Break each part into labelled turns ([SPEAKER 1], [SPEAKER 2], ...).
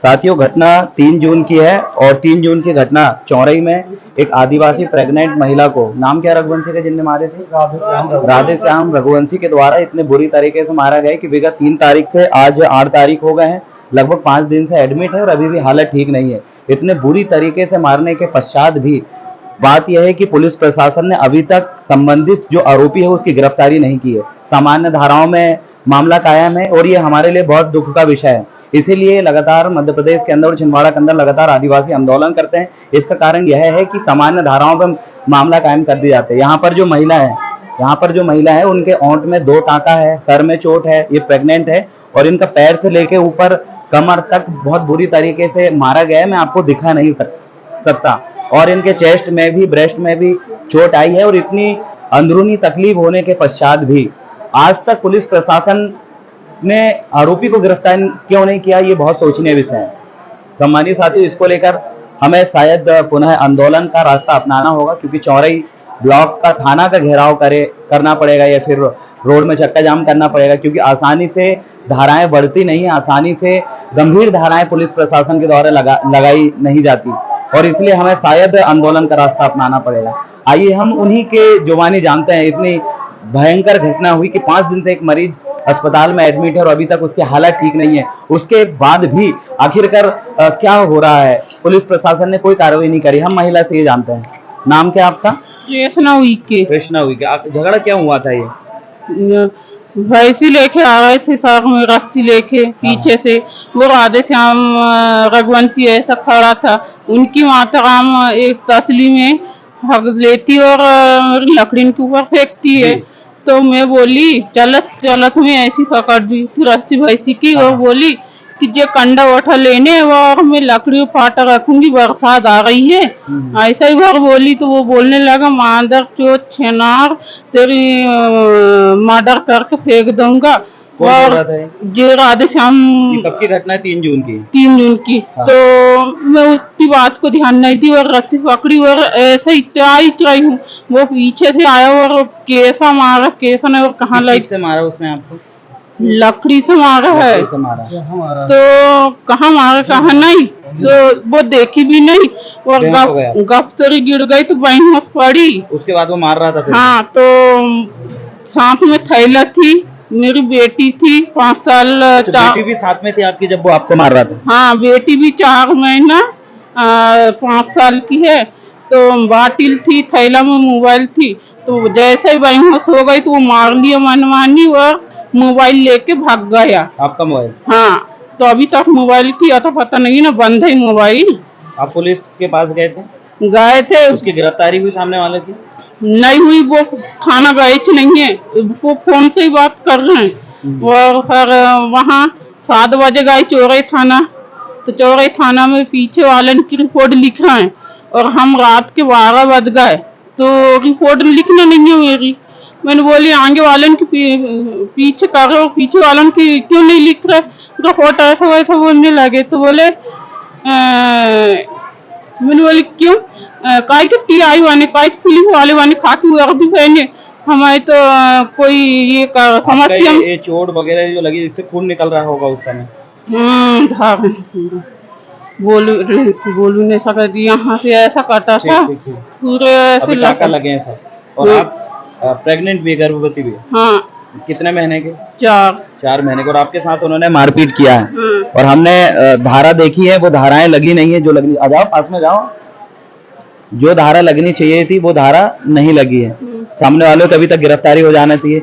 [SPEAKER 1] साथियों, घटना 3 जून की है और 3 जून की घटना चौरई में एक आदिवासी प्रेग्नेंट महिला को, नाम क्या रघुवंशी के जिनने मारे थे, राधे श्याम रघुवंशी के द्वारा इतने बुरी तरीके से मारा गया कि विगत 3 तारीख से आज 8 तारीख हो गए हैं, लगभग 5 दिन से एडमिट है और अभी भी हालत ठीक नहीं है। इतने बुरी तरीके से मारने के पश्चात भी बात यह है कि पुलिस प्रशासन ने अभी तक संबंधित जो आरोपी है उसकी गिरफ्तारी नहीं की है। सामान्य धाराओं में मामला कायम है और ये हमारे लिए बहुत दुख का विषय है। इसीलिए लगातार मध्य प्रदेश के अंदर और छिंदवाड़ा के अंदर लगातार आदिवासी आंदोलन करते हैं। इसका कारण यह है कि सामान्य धाराओं पर मामला कायम कर दिए जाते हैं। यहाँ पर जो महिला है उनके ओंठ में 2 टाँका है, सर में चोट है, ये प्रेग्नेंट है और इनका पैर से लेके ऊपर कमर तक बहुत बुरी तरीके से मारा गया है। मैं आपको दिखा नहीं सकता और इनके चेस्ट में भी, ब्रेस्ट में भी चोट आई है और इतनी अंदरूनी तकलीफ होने के पश्चात भी आज तक पुलिस प्रशासन ने आरोपी को गिरफ्तार क्यों नहीं किया, ये बहुत सोचनीय विषय है। सम्मानित साथियों, इसको लेकर हमें शायद पुनः आंदोलन का रास्ता अपनाना होगा, क्योंकि चौरई ब्लॉक का थाना का घेराव करना पड़ेगा या फिर रोड में चक्का जाम करना पड़ेगा, क्योंकि आसानी से धाराएं बढ़ती नहीं है, आसानी से गंभीर धाराएं पुलिस प्रशासन के द्वारा लगाई नहीं जाती और इसलिए हमें शायद आंदोलन का रास्ता अपनाना पड़ेगा। आइए हम उन्हीं के जुबानी जानते हैं। इतनी भयंकर घटना हुई कि 5 दिन से एक मरीज अस्पताल में एडमिट है और अभी तक उसकी हालत ठीक नहीं है। उसके बाद भी आखिरकार क्या हो रहा है, पुलिस प्रशासन ने कोई कार्रवाई नहीं करी। हम महिला से ये जानते हैं। नाम क्या आपका?
[SPEAKER 2] कृष्णा उइके।
[SPEAKER 1] झगड़ा क्या हुआ था? ये
[SPEAKER 2] भैंसी लेके आ रहे थे सर में रस्सी लेके पीछे से, वो राधे श्याम रघुवंशी ऐसा खड़ा था, उनकी माताराम एक तसली में हक लेती और लकड़ी के ऊपर फेंकती है। तो मैं बोली चलत में ऐसी पकड़ दी थी रस्सी भैंसी की और बोली कि जो कंडा उठा लेने और मैं लकड़ी पाटा रखूंगी, बरसात आ रही है, ऐसा ही भर बोली। तो वो बोलने लगा, मादर चोट छेनार तेरी मर्डर करके फेंक दूंगा। और जो राधे श्याम,
[SPEAKER 1] कब की घटना है? 3 जून की।
[SPEAKER 2] 3 जून की। हाँ। तो मैं उसकी बात को ध्यान नहीं दी और रस्सी पकड़ी और ऐसे ही ट्राई हूँ। वो पीछे से आया और केसा मारा, केसा ने और कहाँ
[SPEAKER 1] से मारा उसने आपको?
[SPEAKER 2] लकड़ी से मारा है। तो कहाँ मारा कहाँ नहीं, तो वो देखी भी नहीं और गप से गिर गई तो बेहोश पड़ी।
[SPEAKER 1] उसके बाद वो मार रहा था फिर?
[SPEAKER 2] हाँ, तो साथ में थैला थी, मेरी बेटी थी 5 साल।
[SPEAKER 1] बेटी भी साथ में थी आपकी जब वो आपको मार रहा था?
[SPEAKER 2] हाँ, बेटी भी 4 महीना 5 साल की है। तो बाटिल थी, थैला में मोबाइल थी। तो जैसे ही बेहोश हो गई तो वो मार लिया मनमानी और मोबाइल लेके भाग गया।
[SPEAKER 1] आपका मोबाइल?
[SPEAKER 2] हाँ, तो अभी तक मोबाइल की अता पता नहीं ना, बंद है मोबाइल।
[SPEAKER 1] आप पुलिस के पास गए थे?
[SPEAKER 2] गए थे।
[SPEAKER 1] उसकी गिरफ्तारी हुई सामने वाले की?
[SPEAKER 2] नहीं हुई, वो थाना गए नहीं है, वो फोन से ही बात कर रहे हैं। और फिर वहाँ 7 बजे गए चौरई थाना, तो चौरई थाना में पीछे वाले की रिपोर्ट लिख रहे हैं और हम रात के 12 बज गए तो रिपोर्ट लिखना नहीं है मेरी। मैंने बोली आगे वालन की पीछे कर रहे हो, पीछे वालन की क्यों नहीं लिख रहे रिपोर्ट, ऐसा वैसा बोलने लगे। तो बोले मैंने बोली क्यों, काय के टीआई वाले, काय पुलिस वाले खाकी वर्दी पहने, हमारे तो कोई ये समस्या।
[SPEAKER 1] ये चोट वगैरह जो लगी, इससे खून निकल रहा होगा उस समय?
[SPEAKER 2] बोलू नहीं सका, यहाँ से ऐसा कटा था पूरे ऐसे
[SPEAKER 1] लगे हैं सब। और आप प्रेग्नेंट भी, गर्भवती भी?
[SPEAKER 2] हाँ।
[SPEAKER 1] कितने महीने के?
[SPEAKER 2] 4
[SPEAKER 1] महीने के। और आपके साथ उन्होंने मारपीट किया है और हमने धारा देखी है, वो धाराएं लगी नहीं है जो लगनी। आ जाओ, पास में जाओ। जो धारा लगनी चाहिए थी वो धारा नहीं लगी है। सामने वालों को अभी तक गिरफ्तारी हो जाना चाहिए।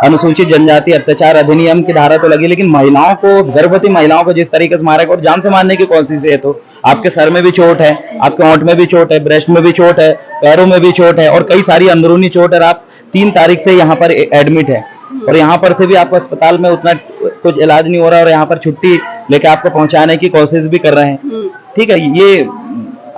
[SPEAKER 1] अनुसूचित जनजाति अत्याचार अधिनियम की धारा तो लगी, लेकिन महिलाओं को, गर्भवती महिलाओं को जिस तरीके से मारा और जान से मारने की कोशिश है। तो आपके सर में भी चोट है, आपके होंठ में भी चोट है, ब्रेस्ट में भी चोट है, पैरों में भी चोट है और कई सारी अंदरूनी चोट है। आप 3 तारीख से यहाँ पर एडमिट है और यहाँ पर से भी आपको अस्पताल में उतना कुछ इलाज नहीं हो रहा और यहाँ पर छुट्टी लेके आपको पहुंचाने की कोशिश भी कर रहे हैं। ठीक है, ये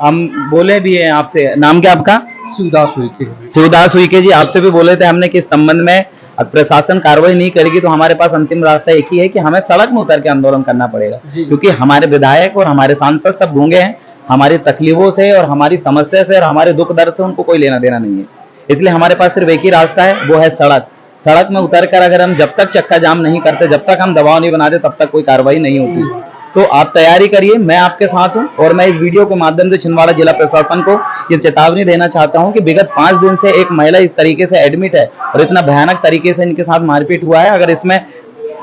[SPEAKER 1] हम बोले भी हैं आपसे। नाम क्या आपका? शिवदास उइके जी। आपसे भी बोले थे हमने कि इस संबंध में प्रशासन कार्रवाई नहीं करेगी तो हमारे पास अंतिम रास्ता एक ही है कि हमें सड़क में उतर के आंदोलन करना पड़ेगा, क्योंकि हमारे विधायक और हमारे सांसद सब गूंगे हैं। हमारी तकलीफों से और हमारी समस्या से और हमारे दुख दर्द से उनको कोई लेना देना नहीं है। इसलिए हमारे पास सिर्फ एक ही रास्ता है, वो है सड़क। सड़क में उतर कर अगर हम जब तक चक्का जाम नहीं करते, जब तक हम दबाव नहीं बनाते, तब तक कोई कार्रवाई नहीं होती। तो आप तैयारी करिए, मैं आपके साथ हूं। और मैं इस वीडियो के माध्यम से छिंदवाड़ा जिला प्रशासन को ये चेतावनी देना चाहता हूं कि विगत 5 दिन से एक महिला इस तरीके से एडमिट है और इतना भयानक तरीके से इनके साथ मारपीट हुआ है। अगर इसमें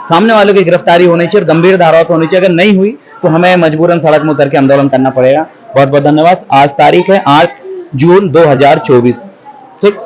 [SPEAKER 1] सामने वालों की गिरफ्तारी होनी चाहिए, गंभीर धाराएं होनी चाहिए। अगर नहीं हुई तो हमें मजबूरन सड़क में उतर के आंदोलन करना पड़ेगा। बहुत बहुत धन्यवाद। आज तारीख है 8 जून 2024। ठीक।